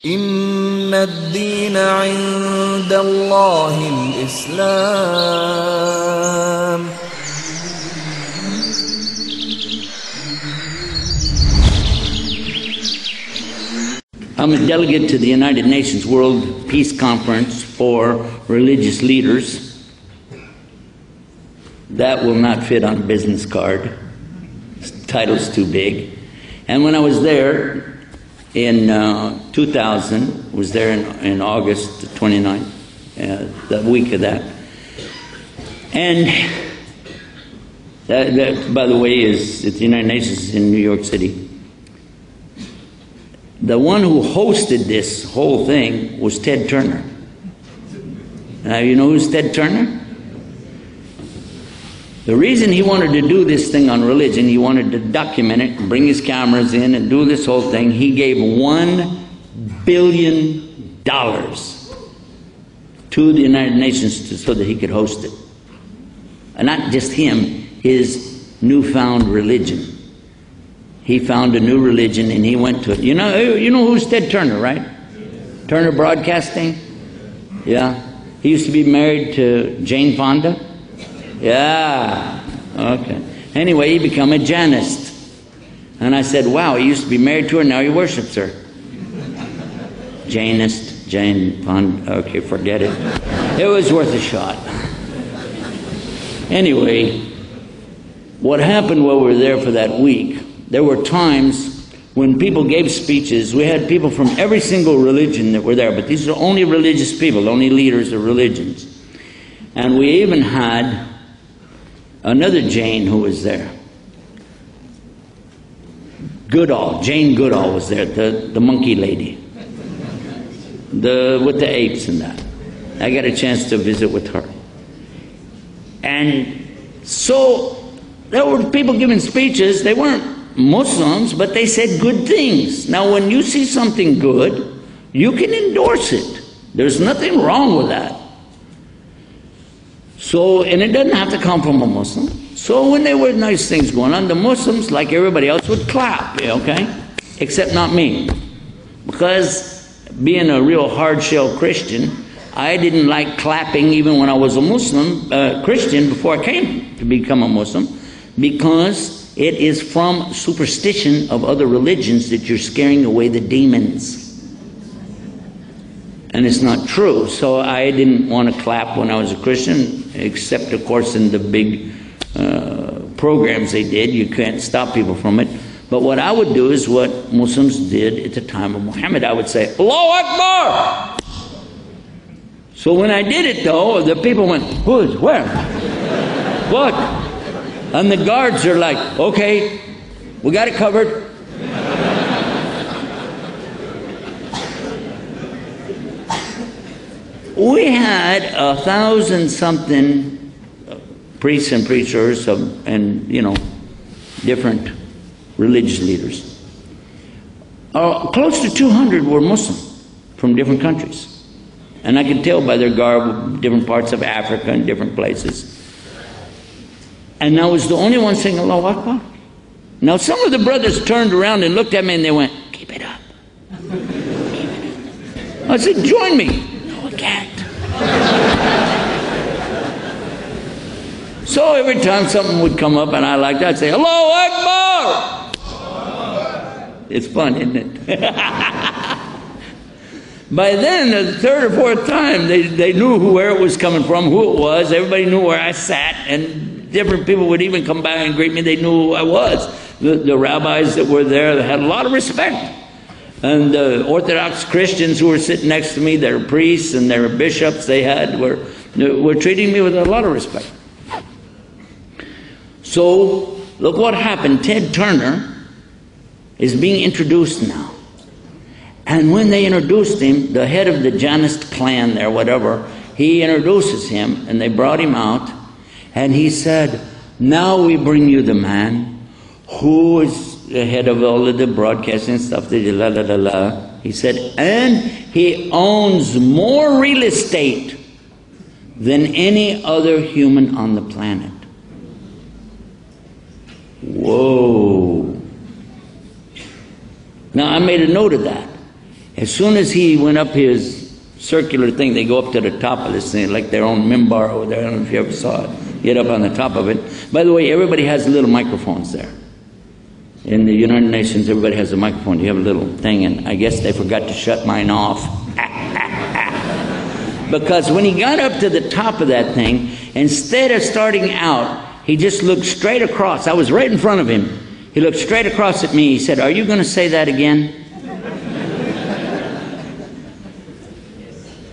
إن الدين عند الله الإسلام. I'm a delegate to the United Nations World Peace Conference for religious leaders. That will not fit on a business card. The title's too big. And when I was there in 2000, was there in August 29th, the week of that. And that, by the way, is at the United Nations in New York City. The one who hosted this whole thing was Ted Turner. Now, you know who's Ted Turner? The reason he wanted to do this thing on religion, he wanted to document it, bring his cameras in and do this whole thing. He gave $1 billion to the United Nations so that he could host it. And not just him, his newfound religion. He found a new religion and he went to it. You know who's Ted Turner, right? Turner Broadcasting? Yeah. He used to be married to Jane Fonda. Yeah. Okay. Anyway, he became a Janist. And I said, wow, he used to be married to her, now he worships her. Janist, Jane Fonda. Okay, forget it. It was worth a shot. Anyway, what happened while we were there for that week, there were times when people gave speeches. We had people from every single religion that were there, but these are only religious people, only leaders of religions. And we even had another Jane who was there. Goodall, Jane Goodall was there, the monkey lady. With the apes and that. I got a chance to visit with her. And so there were people giving speeches. They weren't Muslims, but they said good things. Now, when you see something good, you can endorse it. There's nothing wrong with that. So, and it doesn't have to come from a Muslim. So when there were nice things going on, the Muslims, like everybody else, would clap, okay? Except not me. Because being a real hard-shell Christian, I didn't like clapping even when I was a Muslim, Christian, before I came to become a Muslim, because it is from superstition of other religions that you're scaring away the demons. And it's not true. So I didn't want to clap when I was a Christian, except, of course, in the big programs they did. You can't stop people from it. But what I would do is what Muslims did at the time of Muhammad. I would say, Allahu Akbar! So when I did it, though, the people went, who's, where? What? And the guards are like, okay, we got it covered. We had 1,000-something priests and preachers and, different religious leaders. Close to 200 were Muslim from different countries. And I could tell by their garb, different parts of Africa and different places. And I was the only one saying Allahu Akbar. Now some of the brothers turned around and looked at me and they went, keep it up. Keep it up. I said, join me. No, I can't. So every time something would come up and I liked it, I'd say, Allahu Akbar. It's fun, isn't it? By then, the third or fourth time, they knew where it was coming from, who it was. Everybody knew where I sat, and different people would even come by and greet me. They knew who I was. The rabbis that were there, they had a lot of respect. And the Orthodox Christians who were sitting next to me, their priests and their bishops were treating me with a lot of respect. So, look what happened. Ted Turner is being introduced now. And when they introduced him, the head of the Janist clan there, whatever, he introduces him, and they brought him out, and he said, now we bring you the man who is the head of all of the broadcasting stuff, He said, and he owns more real estate than any other human on the planet. Whoa. Now, I made a note of that. As soon as he went up his circular thing, they go up to the top of this thing, like their own mimbar over there. I don't know if you ever saw it. Get up on the top of it. By the way, everybody has little microphones there. In the United Nations, everybody has a microphone. You have a little thing, and I guess they forgot to shut mine off. Because when he got up to the top of that thing, instead of starting out, he just looked straight across. I was right in front of him. He looked straight across at me. He said, "Are you going to say that again?"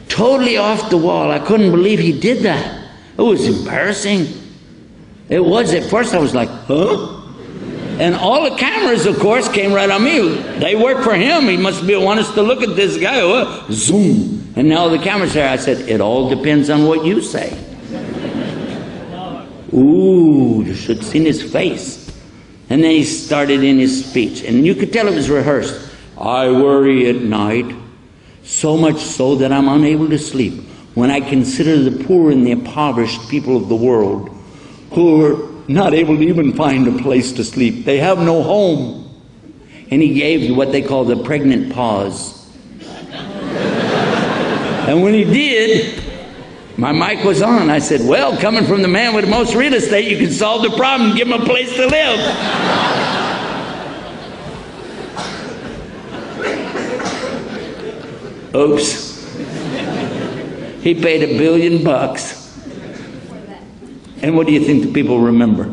Totally off the wall. I couldn't believe he did that. It was embarrassing. It was. At first I was like, huh? And all the cameras, of course, came right on me. They work for him. He must want us to look at this guy. Zoom. And now the camera's there. I said, it all depends on what you say. Ooh, you should have seen his face. And then he started in his speech. And you could tell it was rehearsed. I worry at night, so much so that I'm unable to sleep when I consider the poor and the impoverished people of the world who are not able to even find a place to sleep. They have no home. And he gave what they call the pregnant pause. And when he did, my mic was on. I said, well, coming from the man with the most real estate, you can solve the problem and give him a place to live. Oops. He paid $1 billion. And what do you think the people remember?